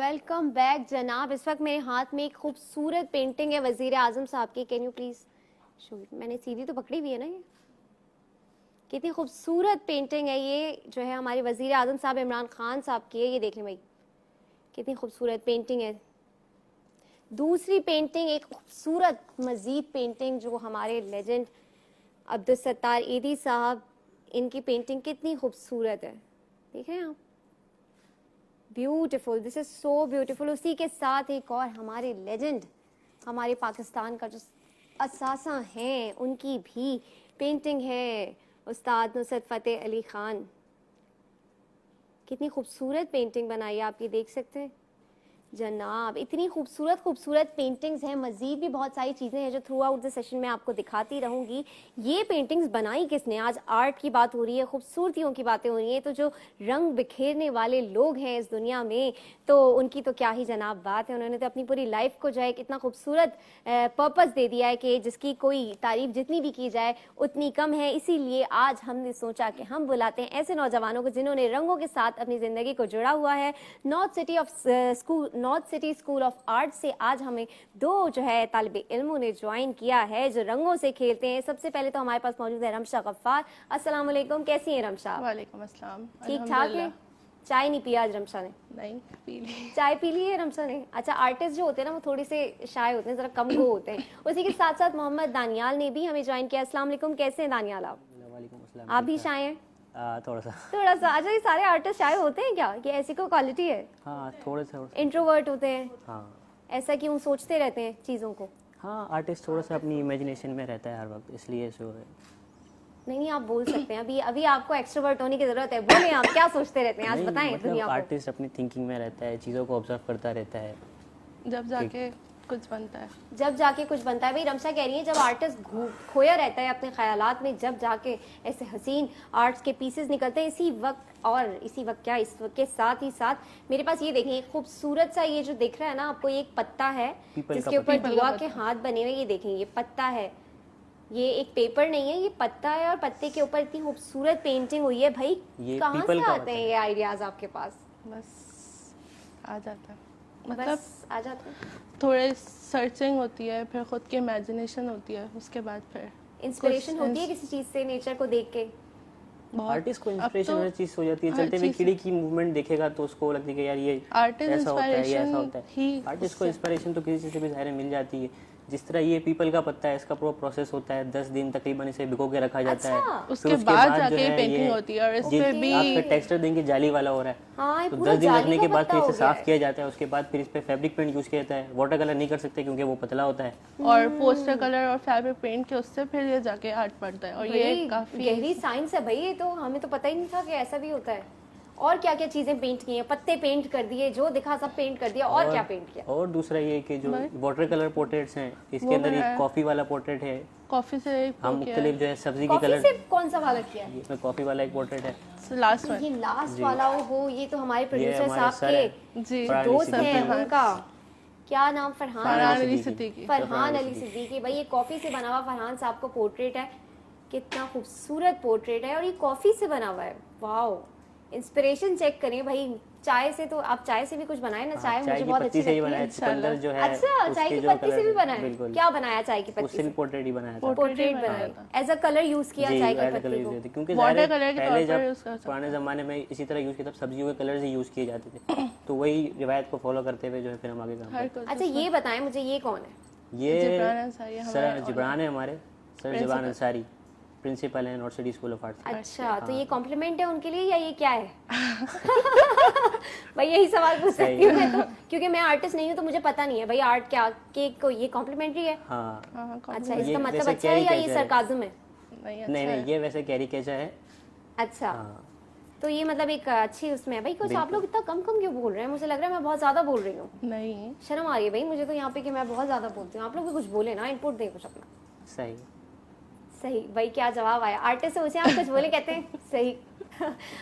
Welcome back जनाब। इस वक्त मेरे हाथ में एक खूबसूरत पेंटिंग है वजीर आजम साहब की। Can you please show it? मैंने सीधी तो पकड़ी हुई है ना। ये कितनी खूबसूरत पेंटिंग है। ये जो है हमारे वजीर आजम साहब इमरान खान साहब की है। ये देख लें भाई, कितनी खूबसूरत पेंटिंग है। दूसरी पेंटिंग एक खूबसूरत मजीद पेंटिंग जो हमारे लेजेंड अब्दुल सत्तार ईदी साहब, इनकी पेंटिंग कितनी खूबसूरत है। देख रहे हैं आप? Beautiful, this is so beautiful. उसी के साथ एक और हमारे लेजेंड, हमारे पाकिस्तान का जो असासा हैं, उनकी भी पेंटिंग है। उस्ताद नुसरत फ़तेह अली खान, कितनी खूबसूरत पेंटिंग बनाई है, आप ये देख सकते हैं जनाब। इतनी खूबसूरत खूबसूरत पेंटिंग्स हैं। मजीद भी बहुत सारी चीज़ें हैं जो थ्रू आउट द सेशन में आपको दिखाती रहूंगी। ये पेंटिंग्स बनाई किसने? आज आर्ट की बात हो रही है, खूबसूरतियों की बातें हो रही हैं, तो जो रंग बिखेरने वाले लोग हैं इस दुनिया में, तो उनकी तो क्या ही जनाब बात है। उन्होंने तो अपनी पूरी लाइफ को जो है इतना खूबसूरत पर्पस दे दिया है कि जिसकी कोई तारीफ जितनी भी की जाए उतनी कम है। इसीलिए आज हमने सोचा कि हम बुलाते हैं ऐसे नौजवानों को जिन्होंने रंगों के साथ अपनी ज़िंदगी को जुड़ा हुआ है। North city school of art से आज हमें दो जो है तालिब इल्मों ने ज्वाइन किया है जो रंगों से खेलते हैं। सबसे पहले तो हमारे पास मौजूद है रमशा गफ्फार। अस्सलाम वालेकुम, कैसी हैं रमशा? वालेकुम अस्सलाम। ठीक ठाक है। चाय नहीं पिया आज रमशा ने? नहीं पी ली। चाय पी ली है रमशा ने? अच्छा, आर्टिस्ट जो होते हैं ना वो थोड़े से शाय होते हैं, जरा कम गो होते हैं। उसी के साथ साथ मोहम्मद दानियाल ने भी हमें ज्वाइन किया। अस्सलाम वालेकुम, कैसे हैं दानियाल आप? वालेकुम अस्सलाम। आप भी शाय हैं? थोड़ा सा। अच्छा, ये सारे आर्टिस्ट शाय होते हैं क्या? ये ऐसी कोई क्वालिटी है? हाँ थोड़े से। इंट्रोवर्ट होते हैं? हाँ। ऐसा क्यों सोचते रहते हैं चीज़ों को? हाँ, आर्टिस्ट थोड़ा सा अपनी इमेजिनेशन में रहता है हर वक्त, इसलिए सो है। नहीं, आप बोल सकते हैं। अभी आपको एक्सट्रोवर्ट होने की जरूरत है। बोले, आप क्या सोचते रहते हैं आज बताएं मतलब दुनिया को। आर्टिस्ट अपनी थिंकिंग में रहता है, चीज़ों को ऑब्जर्व करता रहता है, जब जाके कुछ बनता है। जब जाके कुछ बनता है। भाई रमशा कह रही है जब आर्टिस्ट खोया रहता है अपने ख्यालात में, जब जाके ऐसे हसीन आर्ट्स के पीसेस निकलते हैं इसी वक्त। और इसी वक्त क्या, इस वक्त के साथ ही साथ मेरे पास ये देखें, एक खूबसूरत सा ये जो दिख रहा है ना आपको, ये एक पत्ता है जिसके ऊपर दुआ के हाथ बने हुए। ये देखें, ये पत्ता है, ये एक पेपर नहीं है, ये पत्ता है। और पत्ते के ऊपर इतनी खूबसूरत पेंटिंग हुई है। भाई कहाँ से आते हैं ये आइडियाज आपके पास? बस आ जाता है, मतलब मतलब आ जाते हैं। थोड़े सर्चिंग होती है, फिर खुद की इमेजिनेशन होती है, उसके बाद फिर इंस्पिरेशन होती है किसी चीज से, नेचर को देख के। आर्टिस्ट को इंस्पिरेशन हर चीज हो जाती है। चलते हुए कीड़ी की मूवमेंट देखेगा तो उसको लगती है कि यार ये आर्टिस्ट ऐसा होता है, ये ऐसा होता ही है। आर्टिस्ट को इंस्पिरेशन तो किसी चीज़ से भी ज़ाहिर मिल जाती है। जिस तरह ये पीपल का पत्ता है, इसका पूरा प्रोसेस होता है, 10 दिन तकरीबन इसे भिगो के रखा जाता है। उसके बाद जाके पेंटिंग होती है। और इस पे भी आपका टेक्सचर देंगे जाली वाला हो रहा है। हाँ, तो 10 दिन रखने के बाद फिर इसे साफ किया जाता है। उसके बाद फिर इस पे फैब्रिक पेंट यूज किया जाता है। वाटर कलर नहीं कर सकते क्योंकि वो पतला होता है। और पोस्टर कलर और फैब्रिक पेंट के उससे फिर ये जाके आर्ट पड़ता है। और ये काफी गहरी साइंस है भाई। ये तो हमें तो पता ही नहीं था कि ऐसा भी होता है। और क्या क्या चीजें पेंट की हैं? पत्ते पेंट कर दिए, जो दिखा सब पेंट कर दिया। और क्या पेंट किया? और दूसरा ये कि जो वाटर कलर पोर्ट्रेट्स हैं, इसके अंदर एक कॉफी वाला पोर्ट्रेट है। कॉफी से हम मुख्तलिफ जो है सब्जी के कॉफी कलर। से कौन सा वाला किया है? इसमें कॉफी वाला एक पोर्ट्रेट है। लास्ट ये लास्ट वाला हो, ये तो हमारे प्रोड्यूसर हमारे साहब के जी दोस्त हैं। उनका क्या नाम? फरहान अली सिद्दीकी। फरहान अली सिद्दीकी। भाई ये कॉफी से बना हुआ फरहान साहब का पोर्ट्रेट है। कितना खूबसूरत पोर्ट्रेट है और ये कॉफी से बना हुआ है। वाओ, इंस्पिरेशन चेक करें भाई। चाय से तो आप चाय से भी कुछ बनाए ना? चाय मुझे बहुत अच्छी लगती है। चुकंदर जो है, अच्छा, चाय की पत्ती से भी बनाया? क्या बनाया चाय की पत्ती उससे भी पोर्ट्रेट ही बनाया था। पोर्ट्रेट बनाया एज अ कलर यूज किया चाय की पत्ती को। क्योंकि वाटर कलर के पहले तौर पर जब पुराने जमाने में इसी तरह यूज किया, तब सब्जियों के कलर्स ही यूज किए जाते थे। तो वही रिवायत को फॉलो करते हुए जो है फिर हम आगे काम करते हैं। अच्छा, ये बताएं मुझे, ये कौन है? ये सर जिब्रान है हमारे, सर जिब्रान अंसारी, प्रिंसिपल है north city school of arts. अच्छा, तो ये कॉम्प्लीमेंट है उनके लिए या ये क्या है? भाई यही सवाल पूछ सकती हूँ मैं तो, क्योंकि मैं आर्टिस्ट नहीं हूँ तो मुझे पता नहीं है भाई आर्ट क्या के को ये कॉम्प्लीमेंट्री है। हाँ। अच्छा, इसका मतलब अच्छा है या ये सरकाज़म है? नहीं, ये वैसे कैरिकेचर है। अच्छा, तो ये मतलब एक अच्छी उसमें है। भाई कुछ आप लोग इतना कम कम क्यों बोल रहे हैं? मुझे लग रहा है मैं बहुत ज्यादा बोल रही हूँ। नहीं, शर्म आ रही है भाई मुझे तो यहाँ पे कि मैं बहुत ज्यादा बोलती हूँ। आप लोग भी कुछ बोले ना, इनपुट दें कुछ अपना। सही सही भाई, क्या जवाब आया? आर्टिस्ट से पूछे आप कुछ बोले, कहते हैं सही।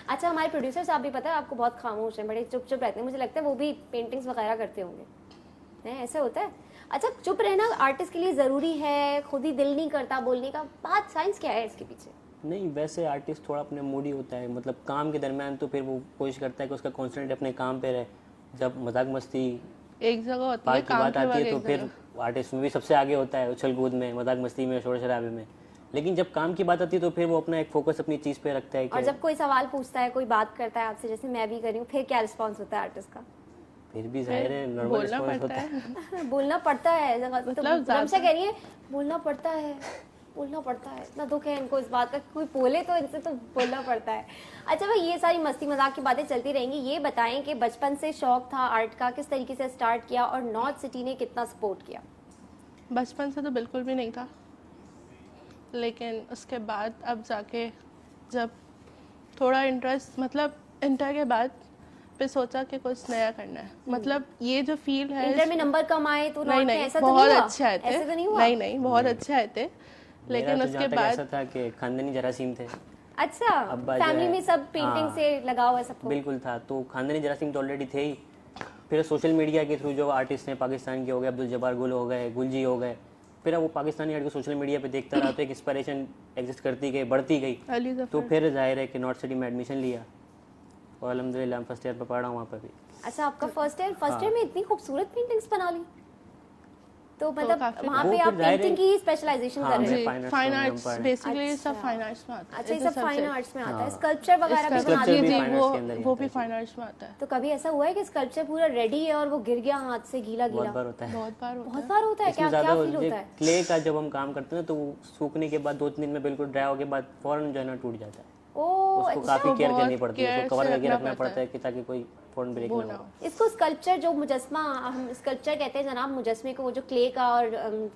अच्छा, हमारे प्रोड्यूसर साहब भी पता है आपको बहुत खामोश हैं, बड़े चुप चुप रहते हैं। मुझे लगता है वो भी पेंटिंग्स वगैरह करते होंगे। हैं, ऐसा होता है? अच्छा, चुप रहना आर्टिस्ट के लिए ज़रूरी है? खुद ही दिल नहीं करता बोलने का? बात साइंस क्या है इसके पीछे? नहीं, वैसे आर्टिस्ट थोड़ा अपने मूडी होता है, मतलब काम के दरमियान तो फिर वो कोशिश करता है कि उसका कॉन्सेंट्रेट अपने काम पे रहे। जब मजाक मस्ती एक जगह होती है, पार्ट की काम बात के आती वक्त है तो एक फिर जगह। आर्टिस्ट में भी सबसे आगे होता है, उछल कूद में, मजाक मस्ती में, शोर शराबे में। लेकिन जब काम की बात आती है तो फिर वो अपना एक फोकस अपनी चीज़ पे रखता है और कि जब कोई सवाल पूछता है, कोई बात करता है आपसे, जैसे मैं भी कर रही हूँ, फिर क्या रिस्पॉन्स होता है आर्टिस्ट का? फिर भी जाहिर है नॉर्मल बोलना रिस्पॉन्स पड़ता होता है। बोलना पड़ता है। तो मतलब रमशा कह रही है बोलना पड़ता है, बोलना पड़ता है। इतना दुख है इनको इस बात का, कोई बोले तो इनसे तो बोलना पड़ता है। अच्छा भाई, ये सारी मस्ती मजाक की बातें चलती रहेंगी। ये बताएं कि बचपन से शौक था आर्ट का, किस तरीके से स्टार्ट किया और नॉर्थ सिटी ने कितना सपोर्ट किया? बचपन से तो बिल्कुल भी नहीं था, लेकिन उसके बाद अब जाके जब थोड़ा इंटरेस्ट, मतलब इंटर के बाद फिर सोचा कि कुछ नया करना है। मतलब ये जो फील है, इंटर में नंबर कम आए तो नहीं नॉर्थ में नहीं ऐसा तो बहुत नहीं हुआ? अच्छे आए थे, ऐसे तो नहीं हुआ? नहीं नहीं बहुत अच्छे आए थे, मेरा लेकिन तो उसके जहाँ तक बाद ऐसा था कि खानदानी जरासीम थे। अच्छा, अब्बा जो फैमिली है- में सब पेंटिंग हाँ। से लगाव है सबको? बिल्कुल था, तो खानदानी जरासीम तो ऑलरेडी थे ही। फिर सोशल मीडिया के थ्रू जो आर्टिस्ट हैं पाकिस्तान के हो गए, अब्दुल जब्बार गुल हो गए, गुलजी हो गए, फिर अब वो पाकिस्तानी आर्ट को सोशल मीडिया पे देखता रहा तो एक इंस्पिरेशन एग्जिस्ट करती गई, बढ़ती गई। अली तो जफर फिर जाहिर है कि नॉर्थ सिटी में एडमिशन लिया और अल्हम्दुलिल्लाह फर्स्ट ईयर पर पढ़ रहा हूँ वहाँ पर भी। अच्छा, आपका फर्स्ट ईयर हाँ। में इतनी खूबसूरत पेंटिंग्स बना ली, तो मतलब काफी- वहाँ वो पे फिर आप जाहिर है- पेंटिंग की स्पेशलाइजेशन हाँ, कर रहे मैं हैं? जी, fine arts फाइन में आर्ट्स पढ़ा है। बेसिकली सब अच्छा। फाइन आर्ट्स में आता है। अच्छा, ये इस सब हिसाब फाइन से। आर्ट्स में आता है। हाँ। स्कल्पचर वगैरह भी Sculpture बनाते भी जी हैं? fine वो arts के अंदर ही वो आता भी है। फाइन आर्ट्स में आता है। तो कभी ऐसा हुआ है कि स्कल्पचर पूरा रेडी है और वो गिर गया हाथ से गीला बहुत गीला? बार होता है। बहुत बार होता बहुत है। बार होता है? इसमें क्या क्या ज़्यादा फील होता है? क्ले का जब हम काम करते हैं ना तो वो सूखने के बाद 2-3 दिन में बिल्कुल ड्राई होने के बाद फौरन जो है ना टूट जाता है। ओ उसको अच्छा, काफ़ी केयर बहुत करनी पड़ती है, care उसको कवर से करके रखना रखना पड़ता पड़ता है कि ताकि कोई फौरन ब्रेक वो ना ना हो। हो। इसको स्कल्पचर जो मुजस्मा, हम स्कल्पचर कहते हैं जनाब मुजस्मे को, वो जो क्ले का, और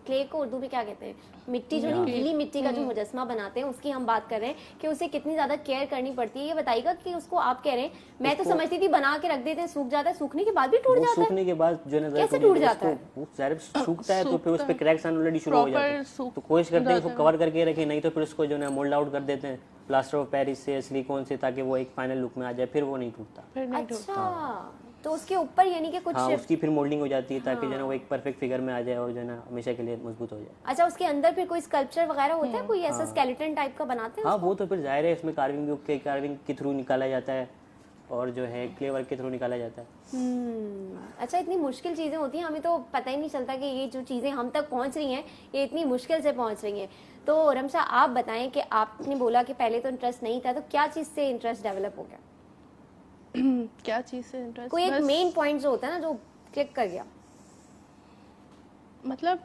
क्ले को उर्दू में क्या कहते हैं, मिट्टी जो नहीं, गीली मिट्टी का जो मुजस्मा बनाते हैं, उसकी हम बात कर रहे हैं कि उसे कितनी ज्यादा केयर करनी पड़ती है। ये बताइएगा कि उसको आप कह रहे हैं, मैं तो समझती थी बना के रख देते हैं सूख जाता है, सूखने के बाद भी टूट वो जाता है? सूखने के बाद जो है ना कैसे टूट जाता है? वो ज़ाहिर सूखता है तो फिर उस पे सूखता क्रैक्स आने ऑलरेडी शुरू हो जाते Proper हैं। सूख तो कोशिश करते हैं जाता उसको कवर करके रखें, नहीं तो फिर उसको जो है ना मोल्ड आउट कर देते हैं प्लास्टर ऑफ पेरिस से, सिलिकॉन से, ताकि वो एक फाइनल लुक में आ जाए, फिर वो नहीं टूटता। फिर नहीं टूटता। अच्छा, तो उसके ऊपर यानी कि कुछ, हाँ, उसकी फिर मोल्डिंग हो जाती है ताकि जो है ना वो एक परफेक्ट फिगर में आ जाए और जो है ना हमेशा के लिए मजबूत हो जाए। अच्छा उसके अंदर फिर कोई स्कल्पचर वगैरह होता है, कोई ऐसा स्केलेटन टाइप का बनाते हैं? हाँ, वो तो फिर जाहिर है इसमें कार्विंग के थ्रू निकाला जाता है और जो है क्ले वर्क के थ्रू निकाला जाता है। अच्छा, इतनी मुश्किल चीजें होती हैं, हमें तो पता ही नहीं चलता कि ये जो चीजें हम तक पहुंच रही हैं ये इतनी मुश्किल से पहुंच रही हैं। तो रमशा आप बताएं कि आपने बोला कि पहले तो इंटरेस्ट नहीं था, तो क्या चीज से इंटरेस्ट डेवलप हो गया? क्या चीज़ से इंटरेस्ट? कोई एक मेन पॉइंट जो होता है ना जो क्लिक कर गया? मतलब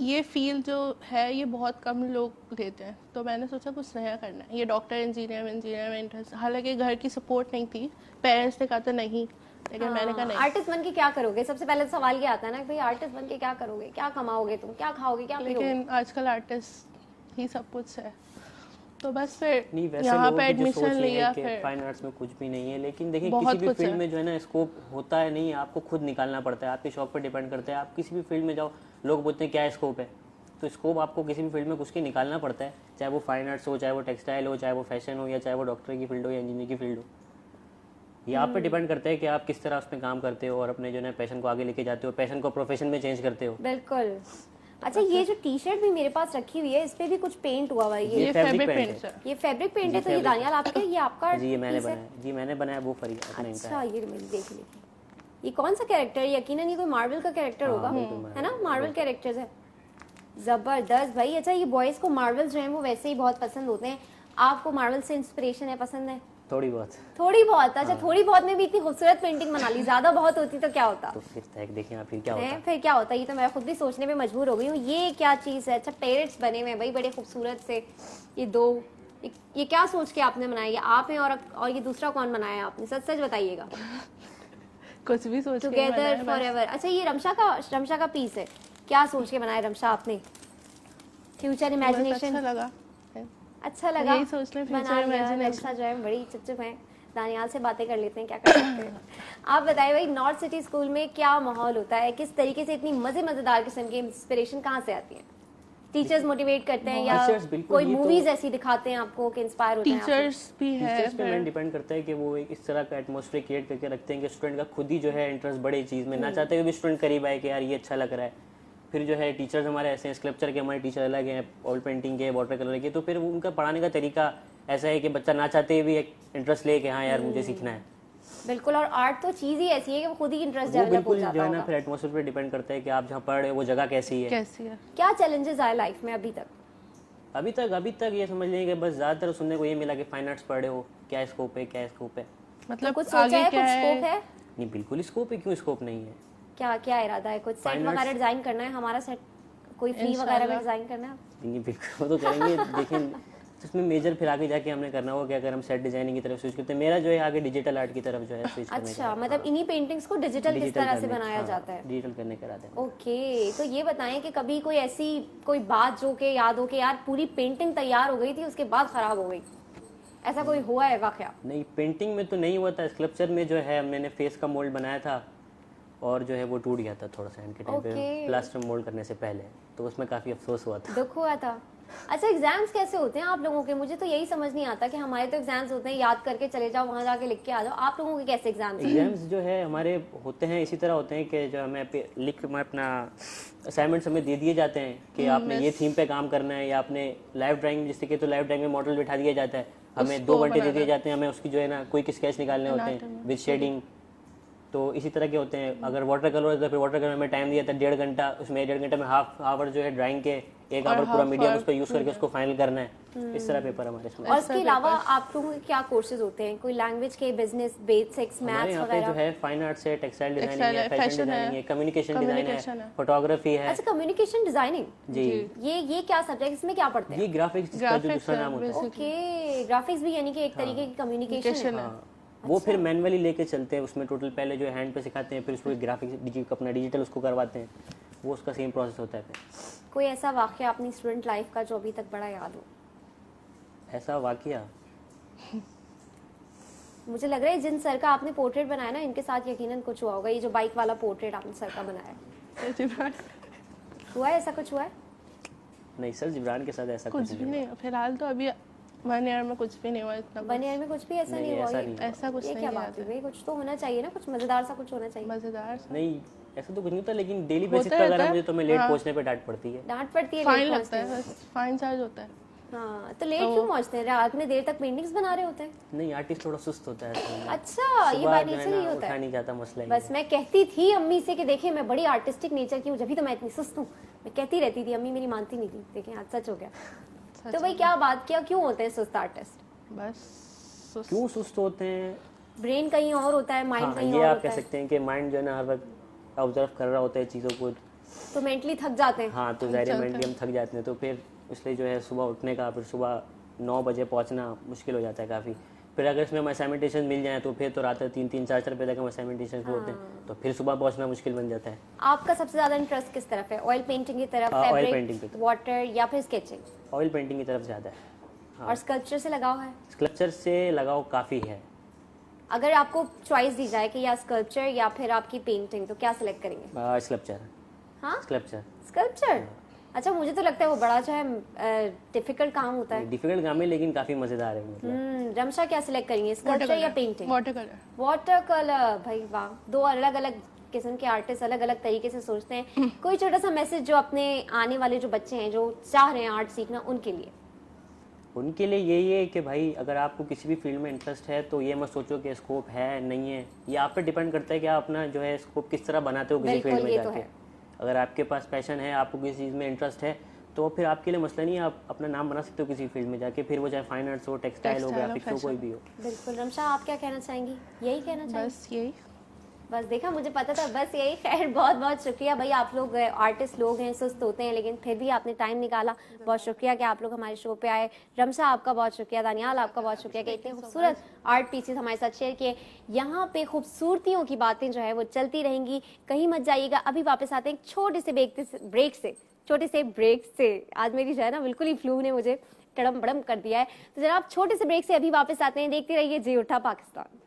ये फील्ड जो है ये बहुत कम लोग लेते हैं, तो मैंने सोचा कुछ नया करना है। ये डॉक्टर इंजीनियर में इंटरेस्ट, हालांकि घर की सपोर्ट नहीं थी, पेरेंट्स ने कहा था नहीं, लेकिन मैंने कहा नहीं। आर्टिस्ट बन के क्या करोगे? सबसे पहले तो सवाल ये आता है ना कि भाई आर्टिस्ट बन के क्या करोगे, क्या कमाओगे तुम, क्या खाओगे, क्या पियोगे? लेकिन आजकल आर्टिस्ट ही सब कुछ है, तो बस फिर नहीं, वैसे यहाँ लोगों पे की जो सोच एडमिशन ये लिया। है कि फिर फाइन आर्ट्स में कुछ भी नहीं है, लेकिन देखिए बहुत किसी भी कुछ फील्ड है। में जो है ना स्कोप होता है नहीं, आपको खुद निकालना पड़ता है, आपके शौक पर डिपेंड करता है। आप किसी भी फील्ड में जाओ, लोग बोलते हैं क्या स्कोप है, तो स्कोप आपको किसी भी फील्ड में कुछ के निकालना पड़ता है, चाहे वो फाइन आर्ट्स हो, चाहे वो टेक्सटाइल हो, चाहे वो फैशन हो, या चाहे वो डॉक्टर की फील्ड हो या इंजीनियर की फील्ड हो। ये आप पे डिपेंड करता है कि आप किस तरह उसमें काम करते हो और अपने जो है पैशन को आगे लेके जाते हो, पैशन को प्रोफेशन में चेंज करते हो। बिल्कुल। अच्छा, ये जो टी शर्ट भी मेरे पास रखी हुई है, इस पे भी कुछ पेंट हुआ हुआ है। ये ये fabric फैब्रिक paint पेंट है। है। ये फैब्रिक पेंट है, तो ये fabric दानियाल आपका, ये आपका जी, ये मैंने piece है? बनाया, जी मैंने बनाया, वो फरी अपने इनका अच्छा, है। ये मैंने देख ली। ये कौन सा कैरेक्टर है? यकीनन ये कोई मार्वल का कैरेक्टर हाँ, होगा, बिल्कुल है ना? मार्वल कैरेक्टर्स है। जबरदस्त भाई। अच्छा, ये बॉयज को मार्वल जो है वो वैसे ही बहुत पसंद होते हैं, आपको मार्वल से इंस्पिरेशन है, पसंद है? थोड़ी बहुत। थोड़ी बहुत। अच्छा, थोड़ी बहुत में भी इतनी खूबसूरत पेंटिंग बना ली, ज्यादा बहुत होती तो क्या होता? तो फिर तक देखें आप फिर क्या होता है। फिर क्या होता? ये तो मैं खुद भी सोचने में मजबूर हो गई हूँ। ये क्या चीज है? अच्छा, पेरेंट्स बने हुए हैं भाई बड़े खूबसूरत से, ये दो, ये क्या सोच के आपने बनाया? ये आप हैं और ये दूसरा कौन बनाया है आपने? सच सच बताइएगा। कुछ भी सोच के टुगेदर बनाया बस। फॉरएवर। अच्छा, ये रमशा का पीस है, क्या सोच के बनाया रमशा आपने? फ्यूचर बस इमेजिनेशन? अच्छा लगा। अच्छा लगा, यही सोच लें, बना future लिया। imagination। रमशा जो है बड़ी चुप है, दानियाल से बातें कर लेते हैं, क्या कर सकते हैं। आप बताइए भाई, नॉर्थ सिटी स्कूल में क्या माहौल होता है? किस तरीके से इतनी मजेदार किस्म की इंस्पिरेशन कहाँ से आती है? टीचर्स मोटिवेट करते हैं या Teachers बिल्कुल, कोई ये तो- मूवीज ऐसी दिखाते हैं आपको कि इंस्पायर होते हैं आप? टीचर्स भी है। टीचर्स पे मैन डिपेंड करता है कि वो एक इस तरह का एटमॉस्फेयर क्रिएट करके रखते हैं कि स्टूडेंट का खुद ही जो है इंटरेस्ट बढ़े चीज़ में, ना चाहते हुए भी स्टूडेंट करीब आए कि यार ये अच्छा लग रहा है। फिर जो है टीचर्स हमारे ऐसे हैं, स्कल्पचर के हमारे टीचर अलग हैं, ऑयल पेंटिंग के, वाटर कलर के, तो फिर उनका पढ़ाने का तरीका ऐसा है कि बच्चा ना चाहते हुए भी एक इंटरेस्ट ले कि हाँ यार मुझे सीखना है। बिल्कुल, और आर्ट तो चीज ही ऐसी है कि वो खुद ही इंटरेस्ट वो डेवलप हो बिल्कुल जाता जो है ना होगा। फिर एटमोसफेयर पे डिपेंड करता है कि आप जहाँ पढ़ रहे हो वो जगह कैसी है। कैसी है? क्या चैलेंजेस आए लाइफ में अभी तक? अभी तक ये समझ लेंगे कि बस ज़्यादातर सुनने को ये मिला कि फाइन आर्ट्स पढ़े हो, क्या स्कोप है, क्या स्कोप है। तो मतलब कुछ सोचा आगे है, क्या कुछ है? स्कोप है? नहीं बिल्कुल स्कोप है, क्यों स्कोप नहीं है। क्या क्या इरादा है? कुछ सेट Fine वगैरह arts- डिजाइन करना है हमारा सेट, कोई फ्री वगैरह में इंशाल्लाह। डिजाइन करना है? नहीं बिल्कुल वो तो करेंगे लेकिन उसमें मेजर फिर आगे जाके हमने करना होगा कि अगर हम सेट डिजाइनिंग की तरफ स्विच करते हैं, मेरा जो है आगे डिजिटल आर्ट की तरफ जो है स्विच करने अच्छा, मतलब इन्हीं पेंटिंग्स को डिजिटल किस तरह से बनाया जाता है? डिजिटल करने का इरादा है। ओके, तो ये बताएं कि कभी कोई ऐसी कोई बात जो कि याद हो कि यार पूरी पेंटिंग तैयार हो गई थी उसके बाद खराब हो गई, ऐसा कोई हुआ है वाकया? नहीं पेंटिंग में तो नहीं हुआ था, स्कल्पचर में जो है मैंने फेस का मोल्ड बनाया था और जो है वो टूट गया था थोड़ा सा एंड के टाइम पे, Okay. प्लास्टर मोल्ड करने से पहले, तो उसमें काफ़ी अफसोस हुआ था। दुख हुआ था। अच्छा, एग्जाम्स कैसे होते हैं आप लोगों के? मुझे तो यही समझ नहीं आता कि हमारे तो एग्जाम्स होते हैं याद करके चले जाओ, वहां जाके लिख के आ जाओ, आप लोगों के कैसे एग्जाम्स हैं? एग्जाम्स जो है हमारे होते हैं इसी तरह होते हैं कि जो हमें लिख में अपना असाइनमेंट्स हमें दे दिए जाते हैं कि आपने ये थीम पे काम करना है, या आपने लाइव ड्राइंग जैसे कि तो लाइव ड्राइंग में मॉडल बिठा दिया जाता है, हमें 2 घंटे दे दिए जाते हैं, हमें उसकी जो है ना कोई स्केच निकालने होते हैं विद शेडिंग। तो इसी तरह के होते हैं। अगर वाटर कलर है तो फिर वाटर कलर में टाइम दिया था 1.5 घंटा, उसमें 1.5 घंटे में हाफ आवर जो है ड्राइंग के, 1 आवर पूरा मीडियम उस पर यूज करके उसको फाइनल करना है। इस तरह पेपर हमारे इसमें। और इसके अलावा आप लोगों के क्या कोर्सेज होते हैं? कोई लैंग्वेज के, बिजनेस, बेसिक्स, हमारे मैथ्स यहाँ पे जो वगैरह? है फाइन आर्ट्स है, टेक्सटाइल डिजाइनिंग है, Textile है, फैशन fashion डिजाइनिंग है, है, कम्युनिकेशन डिजाइन communication है, है। फोटोग्राफी है। अच्छा, कम्युनिकेशन डिजाइनिंग, जी ये क्या सब्जेक्ट, इसमें क्या पढ़ते हैं? ये ग्राफिक्स का जो Graphics दूसरा है, नाम होता है। ओके, ग्राफिक्स भी यानी कि एक तरीके की कम्युनिकेशन है। Communication है। हाँ, वो फिर मैनुअली लेके चलते हैं, उसमें टोटल पहले जो है हैंड पे सिखाते हैं, फिर उसको ग्राफिक्स अपना डिजिटल उसको करवाते हैं, वो उसका सेम प्रोसेस होता है। फिर कोई ऐसा वाकया अपनी स्टूडेंट लाइफ का जो अभी तक बड़ा याद हो? ऐसा वाकया मुझे लग रहा है जिन सर का आपने पोर्ट्रेट बनाया ना, इनके साथ यकीनन कुछ हुआ होगा। ये जो बाइक वाला पोर्ट्रेट आपने सर का बनाया, हुआ है ऐसा कुछ? हुआ है? नहीं सर, जिब्रान के साथ ऐसा कुछ भी नहीं, फिलहाल तो अभी 1 ईयर में कुछ भी नहीं हुआ इतना। 1 ईयर में कुछ भी ऐसा नहीं हुआ? ऐसा ये- नहीं हुआ। ऐसा कुछ ये नहीं क्या हुआ बात है भाई? कुछ तो होना चाहिए ना, कुछ मजेदार सा कुछ होना चाहिए। मजेदार सा। नहीं ऐसा तो कुछ नहीं होता, लेकिन डेली बेसिस होता पे अगर रहता है। मुझे तो मैं लेट हाँ। पहुंचने पे डांट पड़ती है। डांट पड़ती है फाइन लेट लगता पहुंचने है, में। बस फाइन चार्ज होता है। हाँ, तो लेट क्यों पहुंचते हैं? रात में देर तक पेंटिंग्स बना रहे होते हैं? नहीं आर्टिस्ट थोड़ा सुस्त होता है असल में। अच्छा, ये सुबह बाय जो है नेचर ना, ही होता उठा है। नहीं जाता, मसला ही बस मैं कहती थी अम्मी से कि देखिए मैं बड़ी आर्टिस्टिक नेचर की हूँ, जब तो मैं इतनी सुस्त हूँ। मैं कहती रहती थी, अम्मी मेरी मानती नहीं थी। देखिए आज सच हो गया। सच तो भाई क्या बात, क्या क्यों होते हैं सुस्त आर्टिस्ट? बस क्यों सुस्त होते हैं? ब्रेन कहीं और होता है, माइंड हाँ कहीं ये और आप होता कह है, सकते हैं कि माइंड जो है ना हर वक्त ऑब्जर्व कर रहा होता है चीज़ों को। तो मेंटली थक जाते हैं। हाँ तो ज़ाहिर मेंटली हम थक जाते हैं, तो फिर इसलिए जो है सुबह उठने का, फिर सुबह 9 बजे पहुंचना मुश्किल हो जाता है काफ़ी। फिर अगर इसमें हम असाइनमेंटेशन मिल जाए तो फिर तो रात 3-3, 4-4 बजे तक हम असाइनमेंटेशन होते हैं, तो फिर सुबह पहुंचना मुश्किल बन जाता है। आपका सबसे ज्यादा इंटरेस्ट किस तरफ है? ऑयल पेंटिंग की तरफ, हाँ, oil painting की फैब्रिक, तरफ। वाटर, या फिर स्केचिंग? ऑयल पेंटिंग की तरफ ज़्यादा है। और स्कल्पचर से लगाव है? स्कल्पचर से लगाव काफ़ी है। अगर आपको चॉइस दी जाए कि या स्कल्पचर या फिर आपकी पेंटिंग, तो क्या सिलेक्ट करेंगे? स्कल्पचर। हाँ, स्कल्पचर स्कल्पचर। अच्छा, मुझे तो लगता है वो बड़ा जो है डिफिकल्ट काम होता है। डिफिकल्ट काम है लेकिन काफ़ी मज़ेदार है। मतलब रमशा क्या सिलेक्ट करेंगे, स्कल्पचर या painting? Water colour. Water colour, भाई वाह, 2 अलग अलग किस्म के आर्टिस्ट अलग अलग तरीके से सोचते हैं। कोई छोटा सा मैसेज जो अपने आने वाले जो बच्चे हैं जो चाह रहे हैं आर्ट सीखना, उनके लिए? उनके लिए यही है कि भाई अगर आपको किसी भी फील्ड में इंटरेस्ट है तो ये मत सोचो कि स्कोप है नहीं है, ये आप पे डिपेंड करता है कि आप अपना जो है स्कोप किस तरह बनाते हो किसी बिल्कुल, फील्ड में ये तो जाके। है। अगर आपके पास पैशन है, आपको किसी चीज़ में इंटरेस्ट है, तो फिर आपके लिए मसला नहीं है, आप अपना नाम बना सकते हो किसी फील्ड में जाके, फिर वो चाहे फाइन आर्ट्स हो, टेक्सटाइल हो, Textile हो, ग्राफिक्स हो, कोई fashion। भी हो। बिल्कुल। रमशा आप क्या कहना चाहेंगी? यही कहना चाहेंगी? बस यही। बस देखा, मुझे पता था, बस यही। खैर बहुत बहुत शुक्रिया भाई, आप लोग आर्टिस्ट लोग हैं, सुस्त होते हैं, लेकिन फिर भी आपने टाइम निकाला। बहुत शुक्रिया कि आप लोग हमारे शो पे आए। रमशा आपका बहुत शुक्रिया, दानियाल आपका बहुत शुक्रिया कि इतने खूबसूरत आर्ट पीसेस हमारे साथ शेयर किए। यहाँ पे खूबसूरतियों की बातें जो है वो चलती रहेंगी, कहीं मत जाइएगा। अभी वापस आते हैं एक छोटे से ब्रेक से। आज मेरी जो है ना बिल्कुल ही फ्लू ने मुझे टड़म बड़म कर दिया है। तो जरा आप छोटे से ब्रेक से अभी वापस आते हैं, देखते रहिए जी उठा पाकिस्तान।